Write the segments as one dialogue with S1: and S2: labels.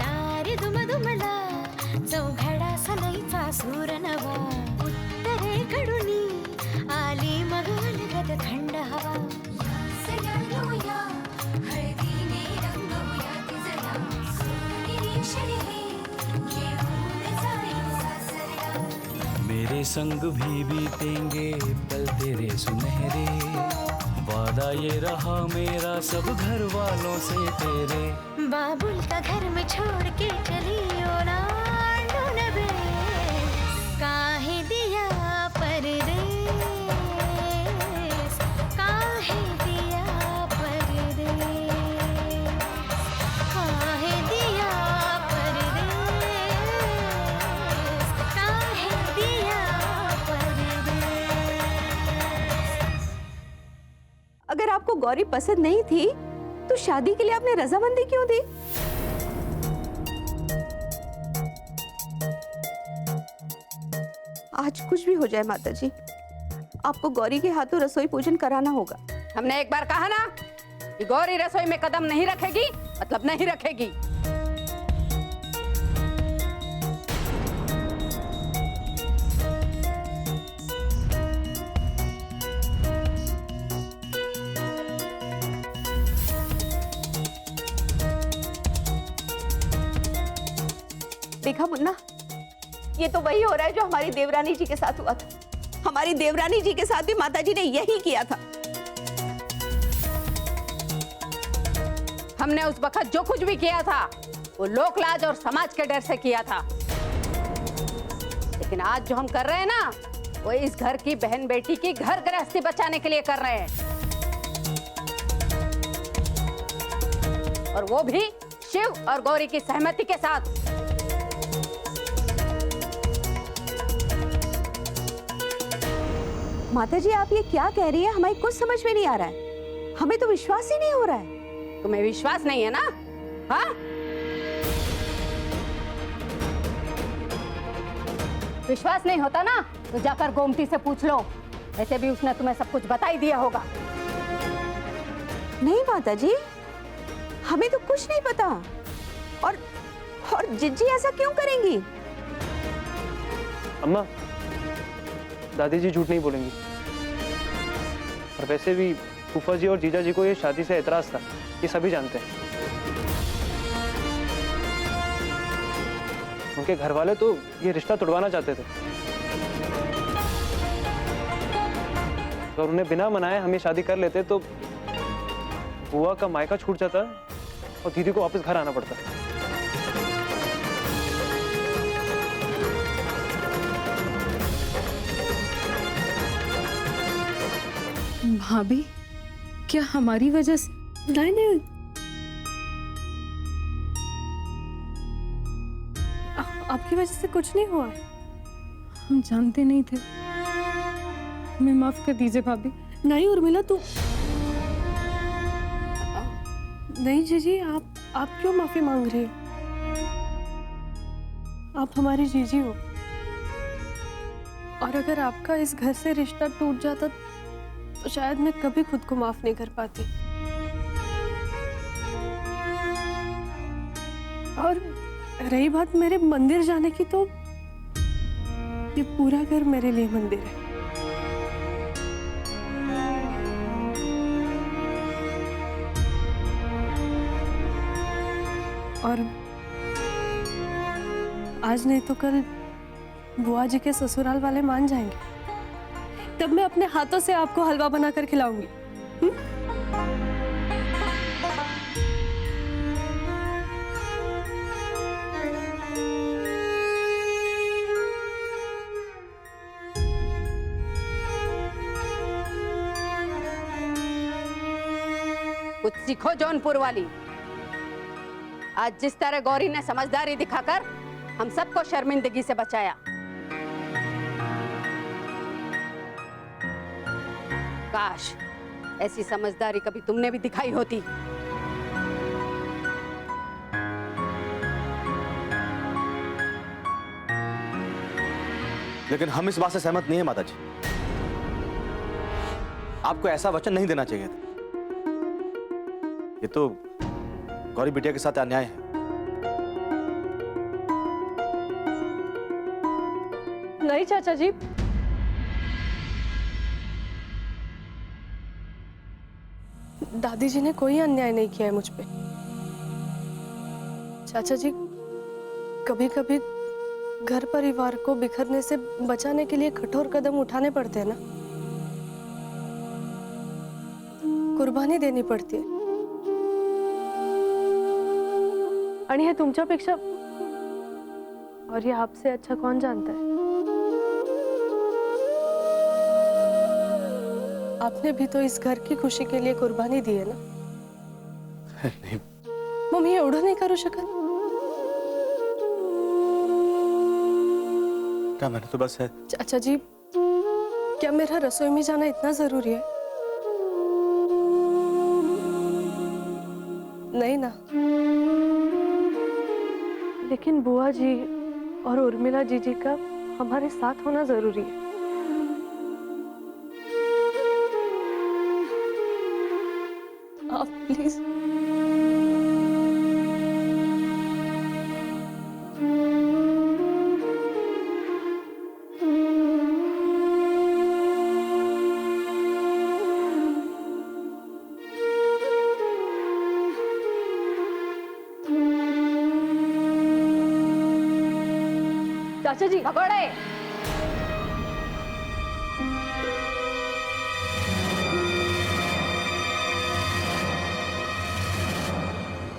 S1: दारी दुमदुमला चौघडा सलईचा सूर नवा उत्तरेकडूनी आली मग अलगद थंड हवा सगळ्या हळदीने रंगवूया तिजला सोनेरी क्षणी घेऊन जाईल सासरला
S2: मेरे संग भी बीतेंगे पल तेरे सुनहरे वादा ये रहा मेरा सब घर वालों से तेरे
S1: बाबुल का घर में छोड़ के चली ओ लाडून बे काहे दिया परदेस काहे दिया परदेस काहे दिया परदेस काहे दिया परदेस।
S3: अगर आपको गौरी पसंद नहीं थी तो शादी के लिए आपने रजामंदी क्यों दी? आज कुछ भी हो जाए माता जी, आपको गौरी के हाथों रसोई पूजन कराना होगा।
S4: हमने एक बार कहा ना कि गौरी रसोई में कदम नहीं रखेगी, मतलब नहीं रखेगी।
S3: देखा मुन्ना, ये तो वही हो रहा है जो हमारी देवरानी जी के साथ हुआ था। हमारी देवरानी जी के साथ भी माताजी ने यही किया था।
S4: हमने उस वक्त जो कुछ भी किया था वो लोक लाज और समाज के डर से किया था, लेकिन आज जो हम कर रहे हैं ना वो इस घर की बहन बेटी की घर गृहस्थी बचाने के लिए कर रहे हैं, और वो भी शिव और गौरी की सहमति के साथ।
S3: माताजी आप ये क्या कह रही है? हमें कुछ समझ में नहीं आ रहा है। हमें तो विश्वास ही नहीं हो रहा है।
S4: तुम्हें विश्वास नहीं है ना? हाँ, विश्वास नहीं होता ना तो जाकर गोमती से पूछ लो, ऐसे भी उसने तुम्हें सब कुछ बता ही दिया होगा।
S3: नहीं माताजी, हमें तो कुछ नहीं पता। और जिज्जी ऐसा क्यों करेंगी?
S5: अम्मा, दादी जी झूठ नहीं बोलेंगी। और वैसे भी फूफा जी और जीजा जी को ये शादी से एतराज था, ये सभी जानते हैं। उनके घर वाले तो ये रिश्ता तोड़वाना चाहते थे, अगर उन्हें बिना मनाए हम ये शादी कर लेते तो बुआ का मायका छूट जाता और दीदी को वापस घर आना पड़ता।
S6: भाभी, क्या हमारी वजह से? नहीं, आपकी वजह से कुछ नहीं हुआ। हम जानते नहीं थे। हमें माफ कर दीजिए भाभी। नहीं उर्मिला, तू नहीं जीजी, आप क्यों माफी मांग रही हो? आप हमारी जीजी हो, और अगर आपका इस घर से रिश्ता टूट जाता तो शायद मैं कभी खुद को माफ नहीं कर पाती। और रही बात मेरे मंदिर जाने की, तो ये पूरा घर मेरे लिए मंदिर है। और आज नहीं तो कल बुआ जी के ससुराल वाले मान जाएंगे, तब मैं अपने हाथों से आपको हलवा बनाकर खिलाऊंगी।
S4: कुछ सीखो जौनपुर वाली। आज जिस तरह गौरी ने समझदारी दिखाकर हम सबको शर्मिंदगी से बचाया, काश ऐसी समझदारी कभी तुमने भी दिखाई होती।
S7: लेकिन हम इस बात से सहमत नहीं है माताजी। आपको ऐसा वचन नहीं देना चाहिए था। ये तो गौरी बिटिया के साथ अन्याय है।
S6: नहीं चाचा जी, दादी जी ने कोई अन्याय नहीं किया है मुझ पे। चाचा जी, कभी कभी घर परिवार को बिखरने से बचाने के लिए कठोर कदम उठाने पड़ते हैं ना, कुर्बानी देनी पड़ती है। आणि हे तुमच्यापेक्षा और ये आपसे अच्छा कौन जानता है? आपने भी तो इस घर की खुशी के लिए कुर्बानी दी है ना।
S7: नहीं
S6: मम्मी एवढं नाही करू शकत?
S7: क्या, मैंने तो बस है।
S6: चाचा जी, क्या मेरा रसोई में जाना इतना जरूरी है? नहीं ना। लेकिन बुआ जी और उर्मिला जीजी का हमारे साथ होना जरूरी है। आप प्लीज। चाचा जी,
S4: भगोड़े,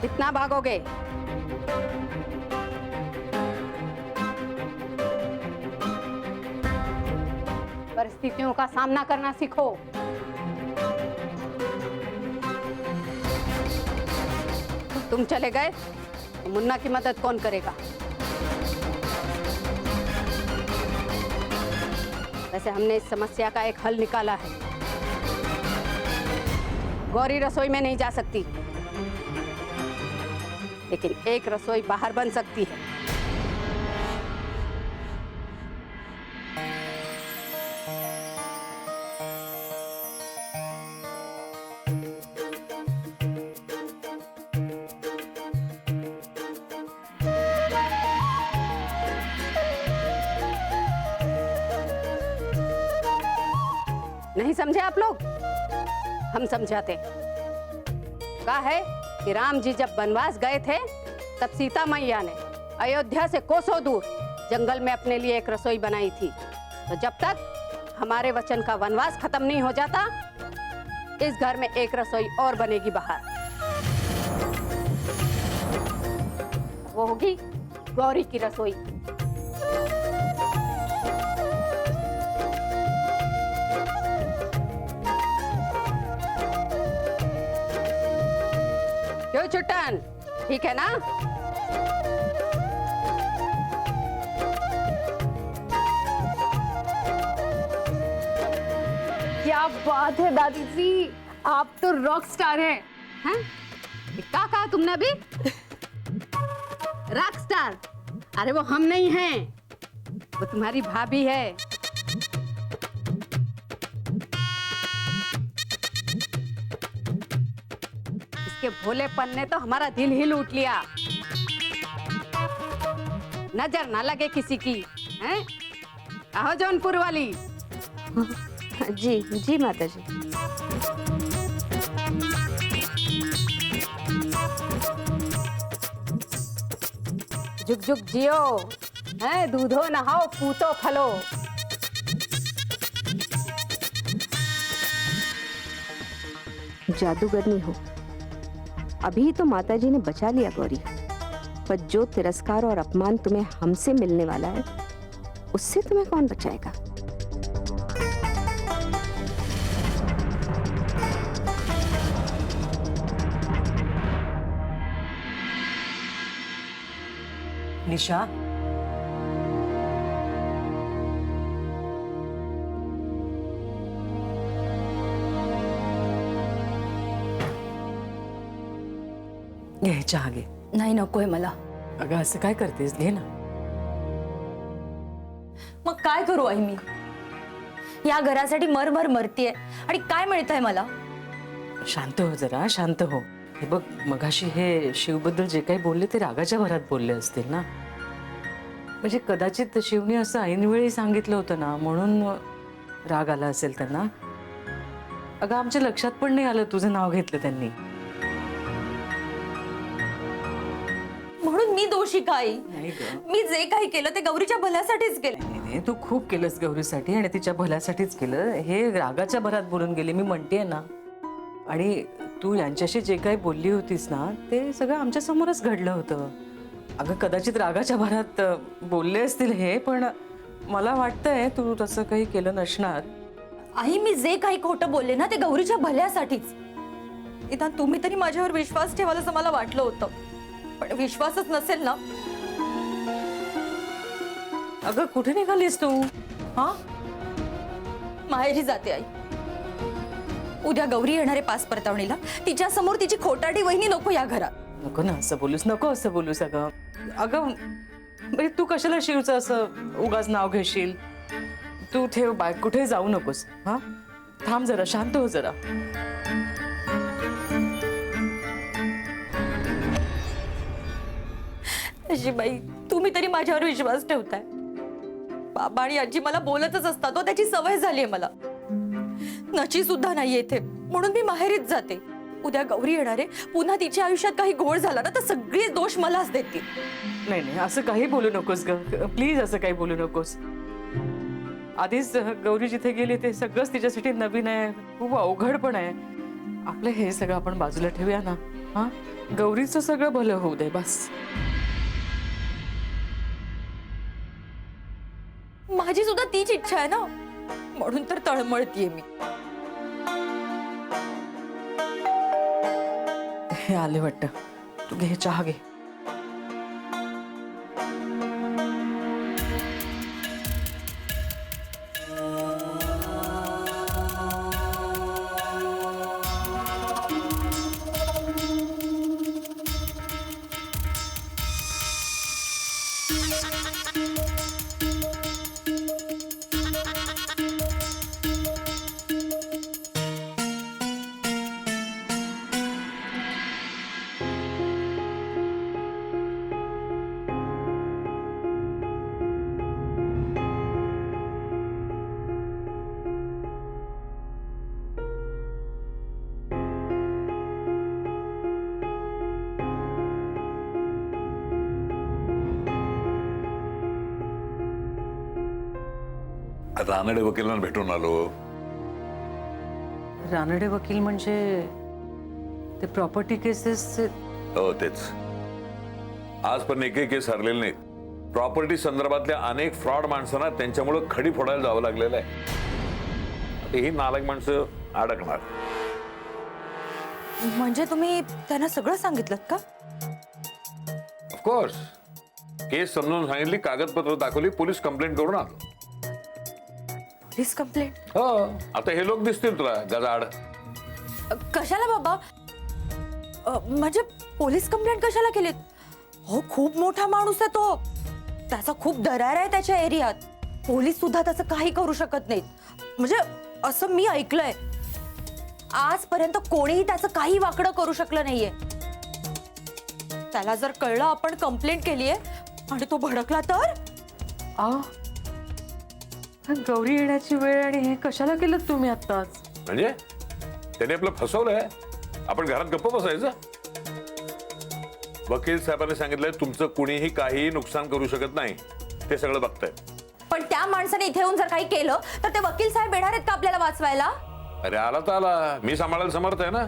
S4: कितना भागोगे? परिस्थितियों का सामना करना सीखो। तुम चले गए तो मुन्ना की मदद कौन करेगा? वैसे हमने इस समस्या का एक हल निकाला है। गौरी रसोई में नहीं जा सकती, लेकिन एक रसोई बाहर बन सकती है। नहीं समझे आप लोग? हम समझाते। कहा है कि राम जी जब वनवास गए थे तब सीता मैया ने अयोध्या से कोसों दूर जंगल में अपने लिए एक रसोई बनाई थी। तो जब तक हमारे वचन का वनवास खत्म नहीं हो जाता, इस घर में एक रसोई और बनेगी बाहर। वो होगी गौरी की रसोई। क्यों चुट्टन, ठीक है ना?
S8: क्या बात है दादी जी, आप तो रॉक स्टार हैं।
S4: हैं? क्या कहा तुमने अभी? Rock star? अरे वो हम नहीं हैं, वो तुम्हारी भाभी है। इसके भोलेपन ने तो हमारा दिल ही लूट लिया। नजर ना लगे किसी की, हैं? आहो जौनपुर वाली।
S3: जी जी माता जी।
S4: जुग जुग जियो, हैं? दूधो नहाओ, पूतो फलो।
S3: जादूगरनी हो। अभी तो माताजी ने बचा लिया गौरी, पर जो तिरस्कार और अपमान तुम्हें हमसे मिलने वाला है, उससे तुम्हें कौन बचाएगा?
S9: निशा, घे चहा घे.
S8: नाही नकोय मला.
S9: अगं असं काय करतेस, घे ना.
S8: मग काय करू आई मी? या घरासाठी मरमर मरतीये आणि काय मिळतंय मला?
S9: शांत हो जरा, शांत हो. हे बघ, मगाशी हे शिवबद्दल जे काही बोलले ते रागाच्या भरात बोलले असतील ना. म्हणजे कदाचित शिवने असं ऐनवेळी सांगितलं होतं ना, म्हणून राग आला असेल त्यांना. अगं आमच्या लक्षात पण नाही आलं तुझं नाव घेतलं त्यांनी.
S8: म्हणून मी दोषी काय?
S9: नाही ग,
S8: मी जे काही केलं ते गौरीच्या भल्यासाठीच केलं.
S9: नाही, तू खूप केलंस गौरीसाठी आणि तिच्या भल्यासाठीच केलं. हे रागाच्या भरात बोलून गेली, मी म्हणतेय ना. आणि तू यांच्याशी जे काही बोलली होतीस ना, ते सगळं आमच्या समोरच घडलं होतं. अगं कदाचित रागाच्या भरात बोलले असतील हे, पण मला वाटतंय तू तसं काही केलं नसणार.
S8: आई, मी जे काही खोटं बोलले ना ते गौरीच्या भल्यासाठीच. निदान तुम्ही तरी माझ्यावर विश्वास ठेवाल असं मला वाटलं होतं, पण विश्वासच नसेल ना.
S9: अगं कुठे निघालीस तू? हा,
S8: माहेरी जाते आई. उद्या गौरी येणारे पास परतावणीला. तिच्या समोर तिची खोटाडी वहिनी नको या घरात.
S9: नको ना असं बोलूस, नको असं बोलूस. अगं अगं म्हणजे तू कशाला शिवचं असं उगाच नाव घेशील? तू ठेव बाय, कुठे जाऊ नकोस. हा, थांब जरा, शांत हो जरा.
S8: बाई, तुम्ही तरी माझ्यावर विश्वास ठेवताय. बाबा आणि आजी मला बोलतच असतात, तो त्याची सवय झालीये मला. नची सुद्धा नाहीये इथे, म्हणून मी माहेरीच जाते. उद्या गौरी येणारे, पुन्हा तिच्या आयुष्यात काही घोळ झाला ना तर सगळे दोष मलाच देतील.
S9: नाही नाही, असं काही बोलू नकोस ग, प्लीज असं काही बोलू नकोस. आधीच गौरी जिथे गेली ते सगळंच तिच्यासाठी नवीन आहे, खूप अवघड पण आहे. आपलं हे सगळं आपण बाजूला ठेवूया ना. हा, गौरीचं सगळं भलं होऊ दे बस.
S8: माझी सुद्धा तीच इच्छा आहे ना, म्हणून तर तळमळतीये मी.
S9: हे आले वाटतं, तू घे चहा घे.
S10: रानडे वकिलांना भेटून आलो.
S9: रानडे वकील म्हणजे ते प्रॉपर्टी केसेस?
S10: हो तेच. आज पण एकही केस हरलेले नाहीत. प्रॉपर्टी संदर्भातल्या अनेक फ्रॉड माणसांना त्यांच्यामुळे खडी फोडायला जावं लागलेलं आहे. आता ही नालायक माणसं अडकणार.
S8: म्हणजे तुम्ही त्यांना सगळं सांगितलं का?
S10: ऑफकोर्स. केस समजून सांगितली, कागदपत्र दाखवली, पोलीस कंप्लेंट करून आलो.
S8: Police complaint?
S10: हो, आता हे लोक दिसतील तुला गजाड.
S8: कशाला बाबा? म्हणजे पोलीस कंप्लेंट कशाला केलीत? हो, खूप मोठा माणूस आहे तो. त्याचा खूप दरार आहे त्याच्या एरियात. पोलीस सुद्धा त्याचं काही करू शकत नाहीत. म्हणजे असं मी ऐकलंय. आजपर्यंत कोणीही त्याचं काही वाकडं करू शकलं नाहीये. त्याला जर कळलं आपण कंप्लेंट केलीये आणि तो भडकला तर?
S9: गौरी येण्याची वेळ आणि हे कशाला केलं तुम्ही आत्ताच?
S10: म्हणजे त्याने आपलं फसवलंय. आपण घरात गप्प बसायचं. वकील साहेबांनी सांगितलंय तुमचं कुणीही काहीही नुकसान करू शकत नाही. ते सगळं बघताय.
S8: पण त्या माणसाने इथे येऊन जर काही केलं तर ते वकील साहेब येणार आहेत का आपल्याला वाचवायला?
S10: अरे आला तर आला, मी सांभाळायला समर्थ आहे ना.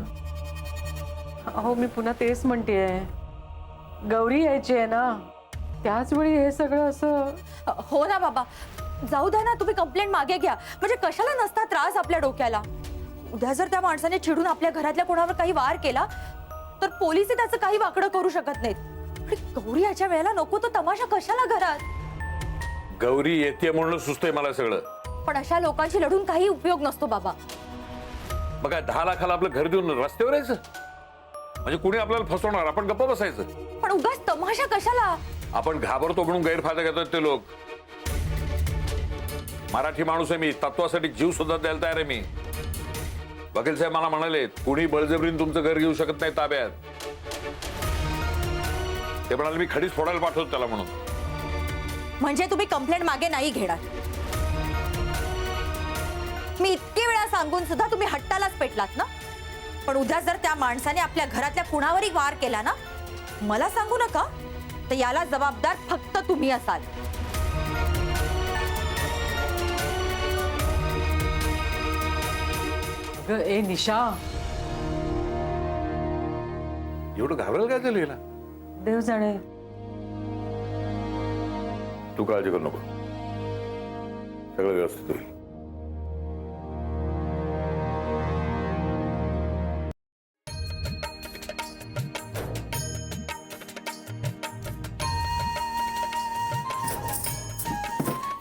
S9: हो, मी पुन्हा तेच म्हणतेय, गौरी यायची आहे ना, त्याच वेळी हे सगळं असं.
S8: हो ना बाबा, जाऊ द्या ना. तुम्ही कंप्लेंट मागे घ्या. म्हणजे कशाला नसता त्रास आपल्या डोक्याला. उद्या जर त्या माणसाने चिडून आपल्या घरातल्या कोणावर काही वार केला तर पोलिसही त्याचं काही वाकडं करू शकत नाहीत. आणि गौरी याच्या वेळेला नको तो तमाशा कशाला घरात?
S10: गौरी येते म्हणून सुचतंय मला सगळं.
S8: पण अशा लोकांशी लढून काही उपयोग नसतो बाबा.
S10: बघा, 10 लाखाला आपलं घर देऊन रस्त्यावर यायचं म्हणजे कुणी आपल्याला फसवणार, आपण गप्प बसायचं.
S8: पण उगाच तमाशा कशाला?
S10: आपण घाबरतो म्हणून गैरफायदा घेतात ते लोक. मराठी माणूस आहे मी, तत्वासाठी जीव सुद्धा द्यायला तयार आहे मी. वकील साहेब मला म्हणाले कुणी बळजबरीने तुमचं घर घेऊ शकत नाही ताब्यात. ते म्हणाले मी खडीच फोडायला पाठवतो त्याला म्हणून.
S8: म्हणजे तुम्ही कंप्लेंट मागे नाही घेणार. मी इतके वेळा सांगून सुद्धा तुम्ही हट्टालाच पेटलात ना. पण उद्या जर त्या माणसाने आपल्या घरातल्या कुणावरही वार केला ना, मला सांगू नका, तर याला जबाबदार फक्त तुम्ही असाल.
S9: अगं ए निशा,
S10: एवढं घाबरायला काय झालं हिला?
S9: देव जाणे.
S10: तू काळजी करू नको, सगळं व्यवस्थित होईल.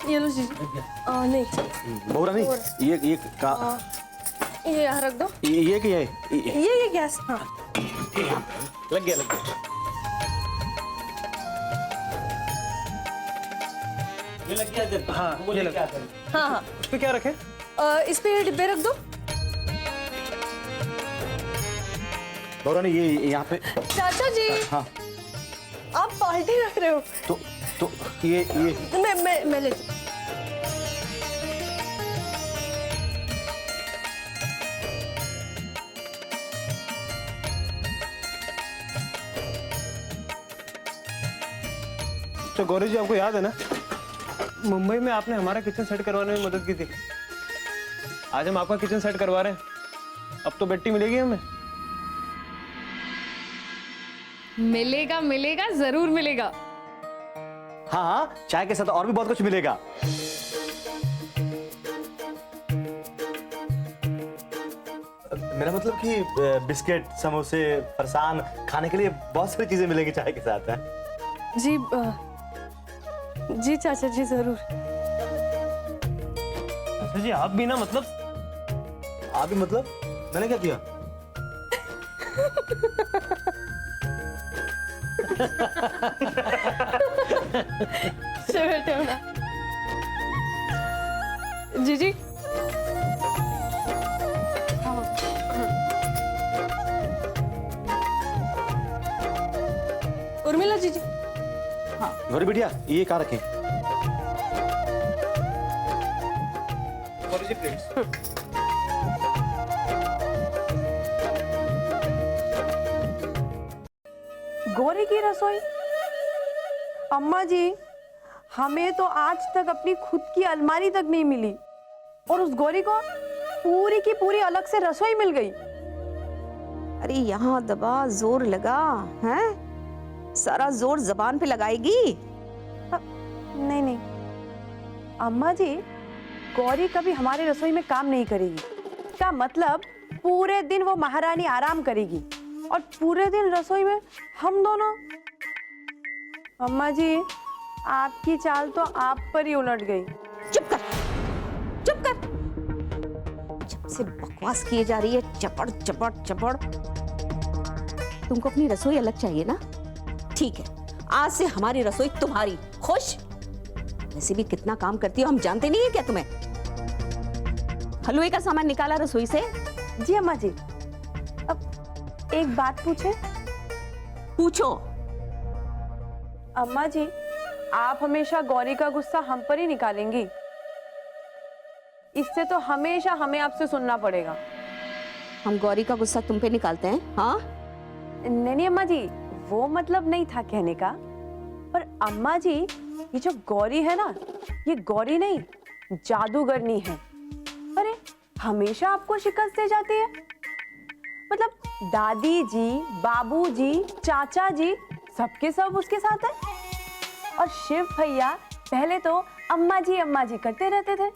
S6: ये लो जीजी. नहीं
S7: बहुरानी ये का
S6: ये यहाँ रख दो.
S7: ये क्या है?
S6: ये गैस. हाँ
S7: लग गया लग गया. ये लग गया इधर.
S5: हाँ, ये लग गया.
S6: हाँ हाँ.
S5: उस पे क्या रखे?
S6: इस पे ये डिब्बे रख दो.
S7: बहुरानी ये यहाँ पे.
S6: चाचा जी.
S7: हाँ.
S6: आप बाल्टी रख रहे हो.
S7: तो ये
S6: मैं ले.
S5: तो गौरी जी, आपको याद है ना, मुंबई में आपने हमारा किचन सेट करवाने में मदद की थी. आज हम आपका किचन सेट करवा रहे हैं. अब तो बेटी मिलेगी हमें.
S6: मिलेगा मिलेगा, जरूर मिलेगा.
S7: हाँ हाँ, चाय के साथ और भी बहुत कुछ मिलेगा. मेरा मतलब कि बिस्किट, समोसे, फरसान खाने के लिए बहुत सारी चीजें मिलेगी चाय के साथ. है
S6: जी जी चाचा जी, जरूर.
S5: अच्छा जी, आप भी ना, मतलब
S7: आप भी मतलब मैंने क्या किया?
S6: बैठे हो ना जीजी. उर्मिला जीजी.
S7: गौरी बिटिया, ये कहाँ रखें?
S5: गौरी जी प्लीज.
S11: गौरी की रसोई? अम्मा जी, हमें तो आज तक अपनी खुद की अलमारी तक नहीं मिली, और उस गौरी को पूरी की पूरी अलग से रसोई मिल गई.
S3: अरे यहाँ दबा, जोर लगा है. सारा जोर जबान पे लगाएगी.
S11: नहीं नहीं अम्मा जी, गौरी कभी हमारी रसोई में काम नहीं करेगी. क्या मतलब पूरे दिन वो महारानी आराम करेगी और पूरे दिन रसोई में हम दोनों. अम्मा जी, आपकी चाल तो आप पर ही उलट गई.
S3: चुप कर, चुप कर. जब से बकवास किए जा रही है, चपड़ चपड़ चपड़. तुमको अपनी रसोई अलग चाहिए ना? ठीक है, आज से हमारी रसोई तुम्हारी. खुश? वैसे भी कितना काम करती हो हम जानते नहीं है क्या तुम्हें? हलवे का सामान निकाला रसोई से?
S11: जी अम्मा जी. अब एक बात पूछे?
S3: पूछो.
S11: अम्मा जी, आप हमेशा गौरी का गुस्सा हम पर ही निकालेंगी. इससे तो हमेशा हमें आपसे सुनना पड़ेगा.
S3: हम गौरी का गुस्सा तुम पे निकालते हैं? हाँ
S11: नहीं अम्मा जी, वो मतलब नहीं था कहने का. पर अम्मा जी, ये जो गौरी है ना, ये गौरी नहीं, जादूगरनी है. अरे हमेशा आपको शिकस्त दे जाती है. मतलब दादी जी, बाबू जी, चाचा जी, सबके सब उसके साथ है. और शिव भैया पहले तो अम्मा जी करते रहते थे,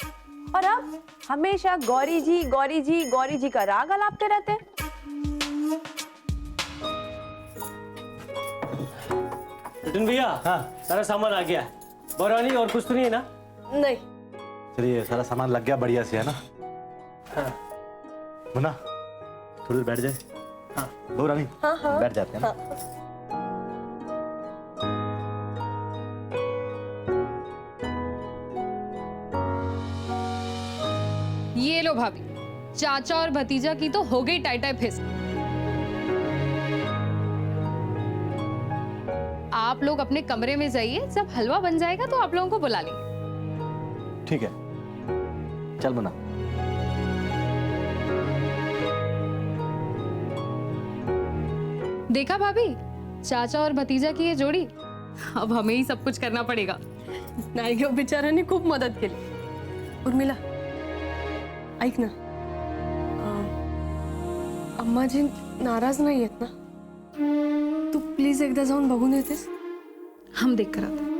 S11: और अब हमेशा गौरी जी गौरी जी गौरी जी का राग अलापते रहते हैं.
S5: नितिन भैया, हाँ, सारा सामान आ गया है. बरौनी और कुछ तो नहीं है ना?
S6: नहीं.
S7: चलिए, सारा सामान लग गया बढ़िया से, है ना?
S5: हाँ.
S7: मुन्ना, थोड़ी देर बैठ जाए.
S5: हाँ.
S7: बहुरानी,
S6: हाँ.
S7: बैठ जाते हैं ना?
S6: ये लो भाभी, चाचा और भतीजा की तो हो गई टाई टाई फिस. आप लोग अपने कमरे में जाइए, जब हलवा बन जाएगा तो आप लोगों को बुला लेंगे।
S7: ठीक है, चल बना।
S6: देखा भाभी, चाचा और भतीजा की ये जोड़ी, अब हमें ही सब कुछ करना पड़ेगा।
S12: नाही ग, बिचाऱ्यांनी खूप मदत केली। उर्मिला ऐक ना, अम्माजी नाराज नाही आहेत ना? तू प्लीज एकदा जाऊन बघून येतेस?
S6: हम देख कर आते हैं।